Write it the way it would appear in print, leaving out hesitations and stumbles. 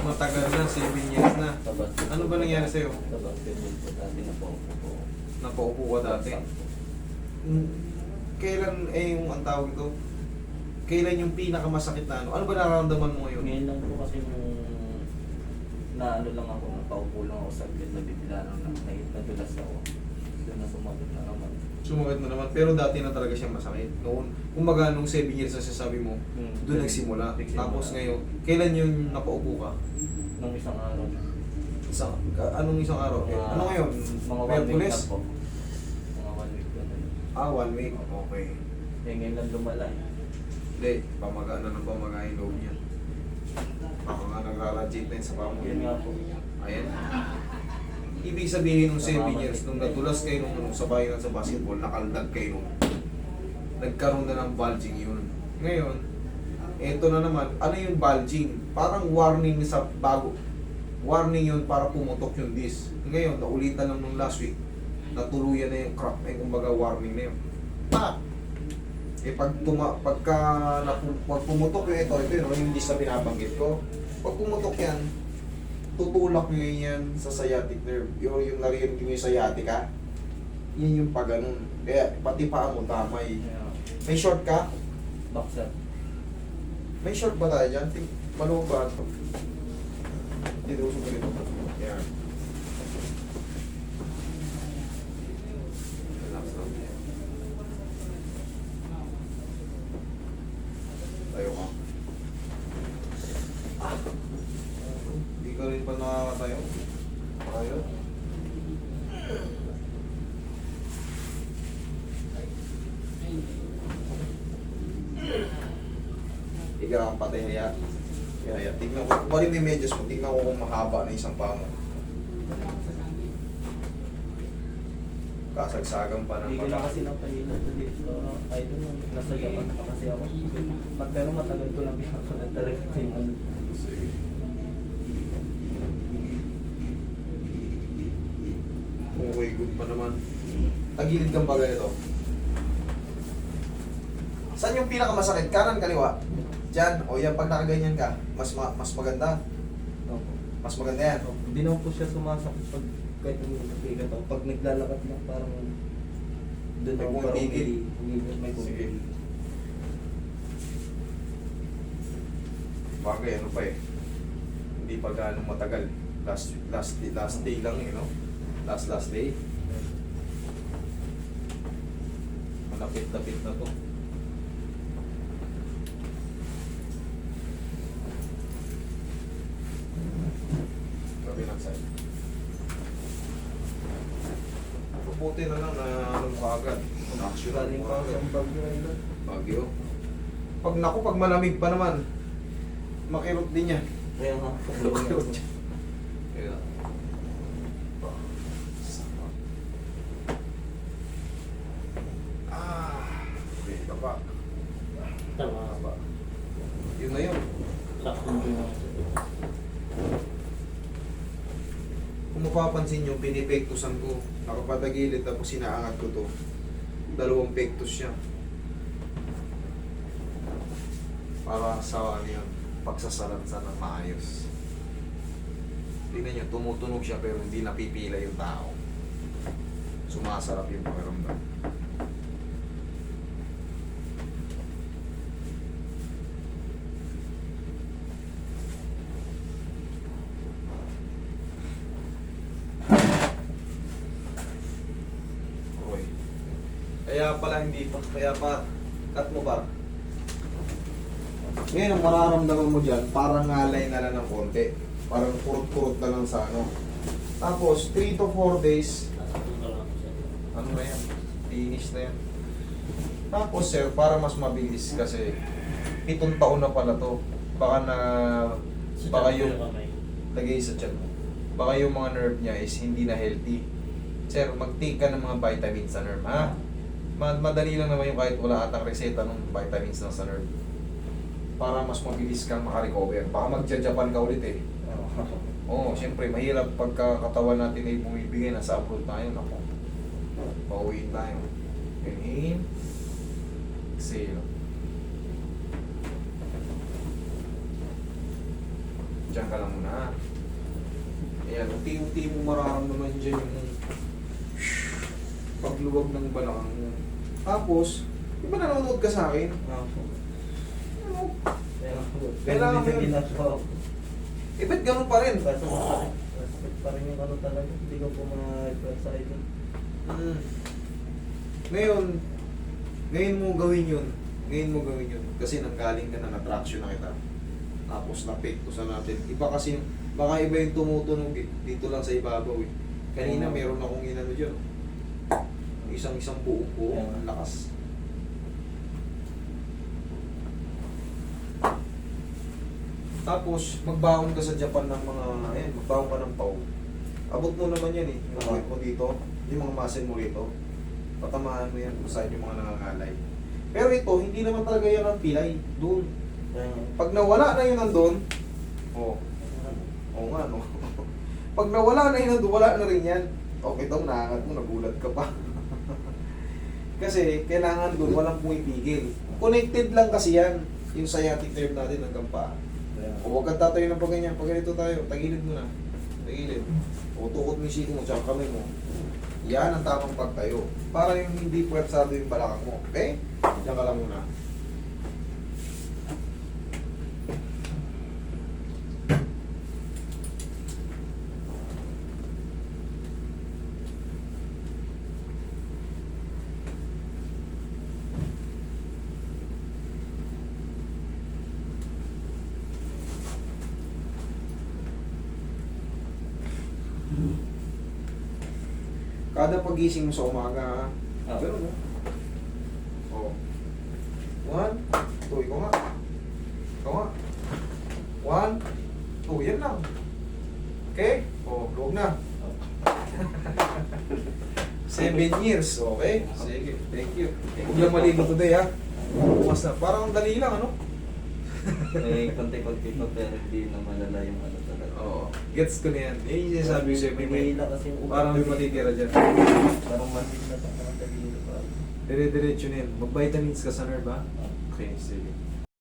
Matagal na, 7 years na. Ano ba nangyari sa'yo? Napaupo ka dati. Kailan yung ang tawag ito? Kailan yung pinakamasakit na ano? Ano ba nararamdaman mo ngayon? Ngayon lang po kasi nung naano lang ako, napaupo lang ako saglit, nabibila lang na nadulas ako. Doon na sumagot na naman. Sumakit na naman, pero dati na talaga siyang masakit. Noon, kumbaga nung 7 years na sinasabi mo, doon nagsimula. Tapos ngayon, kailan yung napaupo ka? Nung isang araw. Anong isang araw? Ano ngayon? Mga 1 week Miyerkules? na po. Mga 1 week na yun. 1 week. Okay. Eh ngayon lang lumala eh. Hindi, pamaga na ng pamaga yung loob niya. Baka nga nagraradiate na yun sa pamo. Yun nga po. Ayan. Ibig sabihin nung 7 years, nung natulas kayo nung sa bayan sa basketball, nakaldag kayo nung nagkaroon na ng bulging yun. Ngayon, eto na naman, ano yung bulging? Parang warning sa bago. Warning yun para pumutok yung disc. Ngayon, naulitan lang nung last week, natuluyan na yung crack, ay kumbaga warning na yun. Pag pumutok yung ito yung disc na binabanggit ko. Pag pumutok yan, tutulak nyo yan sa sciatic nerve. Yung narinig nyo yung sciatica, yun yung pag ganun. Kaya pati paa mo damay. May short ka? Boxer. May short ba tayo dyan? Maluwag ba ito? Dito usok ko dito. Yan. Relax lang. Tayo ka. Hindi ka rin pa nakakatayo. Tayo. Ikaw ang patay niya. Kaya tignan ko. Kung rin may medyas mo, tignan ko kung mahaba na isang paa mo. Kasagsagan pa ng Hindi ko na kasi napahilan dito. I don't know, nasa Japan pa kasi ako. Pero matagal ko lang pinapanood talaga yung ano. Sige. Okay, good pa naman. Tagilid kang bagay ito. Saan yung pinakamasakit? Kanan, kaliwa? Diyan. O yan, pag nakaganyan ka, mas maganda. Opo. Mas maganda yan. Hindi naman po siya sumasakit pag kahit umiigat ako. Pag naglalakad lang parang doon May ako parang pumipigil. may Sige. pumipigil. Bagay, ano pa eh. Hindi pa gaano matagal. Last day lang eh, no? Last day. Malapit-lapit na to. Kabilang side. Buti na lang na anong kaagad. Action Galing pa ako sa bagyo ngayon. Bagyo. Pag malamig pa naman, makirot din yan. Kaya nga. Makirot yan. Kaya. Okay, baba. Tama ba? Yun na yun. Sakong din ako. Kung mapapansin nyo, pinipektusan ko. Nakapatagilid tapos sinaangat ko to. 2 pektus siya. Para sa ano yun, pagsasalansan ng maayos. Tingnan nyo, tumutunog siya pero hindi napipila yung tao. Sumasarap yung pakiramdam. Okay. Kaya pala hindi pa, kaya pa, cut mo ba? Ngayon, ang mararamdaman mo dyan, parang ngalay na lang ng konti. Parang kurot-kurot na lang sa ano. Tapos, 3 to 4 days, ano na yan? Finish na yan. Tapos, sir, para mas mabilis kasi 7 taon na pala to. Baka yung, lagay sa tiyan mo. Baka yung mga nerve niya is hindi na healthy. Sir, mag-take ka ng mga vitamins sa nerve, ha? Madali lang naman yung kahit wala atang reseta ng vitamins na sa nerve. Para mas mabilis kang makarecover. Baka magja-Japan ka ulit eh. Oo, siyempre, mahirap pagka katawan natin ay bumibigay, nasa abroad tayo, naku. Pauwiin tayo. Inhale. Exhale. Diyan ka lang muna. Ayan, unti-unti mo mararamdaman dyan yung pagluwag ng balakang mo. Tapos, di ba nanonood ka sa akin? Ano? Kailangan mo yun. ginagawa ko. Eh, ba't ganun pa rin? Kaso, masakit pa rin yung ano talaga. Hindi ko po mga-exercise. Mm. Ngayon mo gawin yun. Ngayon mo gawin yun. Kasi nanggaling ka na, na-traction na kita. Tapos napektusan natin. Iba kasi, baka iba yung tumutunog eh. Dito lang sa ibabaw eh. Kanina meron akong inano dyan. Isang buong buo. Ang lakas. Tapos, magbaon ka sa Japan ng mga, ayan, magbaon ka ng pau. Abot mo naman yan eh. Yung weight mo dito, yung mga muscle mo rito. Patamaan mo yan kung saan yung mga nangangalay. Pero ito, hindi naman talaga yan ang pilay. Doon. Pag nawala na yun nandun, oo nga no. Pag nawala na yun nandun, wala na rin yan. Okay, itong naangat mo, nagulat ka pa. Kasi kailangan doon, walang pumipigil. Connected lang kasi yan. Yung sciatic nerve natin hanggang paa. O huwag kang tatayo ng pag ganyan. Pag ganito tayo, tagilid mo na. Tagilid. O tukot mo yung siko mo, tsaka kamay mo. Yan ang tamang pagtayo. Para yung hindi puwersado yung balakang mo. Okay? Diyan ka lang muna. Kada pagising mo sa umaga, ganun mo. Oh. 1, 2, ikaw nga. Ikaw nga. 1, 2, yan lang. Okay? Oh, luwag na. 7 years, okay? Sige, thank you. Huwag lang maligo today ha. Bukas na. Parang ang dali lang, ano? May konti-konti pa pero hindi na malala yung ano talaga. Oo. Gets ko na yan. Eh, yung sinasabi ko sa'yo, may hila kasi yung ugat. parang may matitira dyan. Parang masin na sa mga tagilid pa. Dire-diretso na yan. Mag-vitamins ka sa nerve ha? Okay, sige.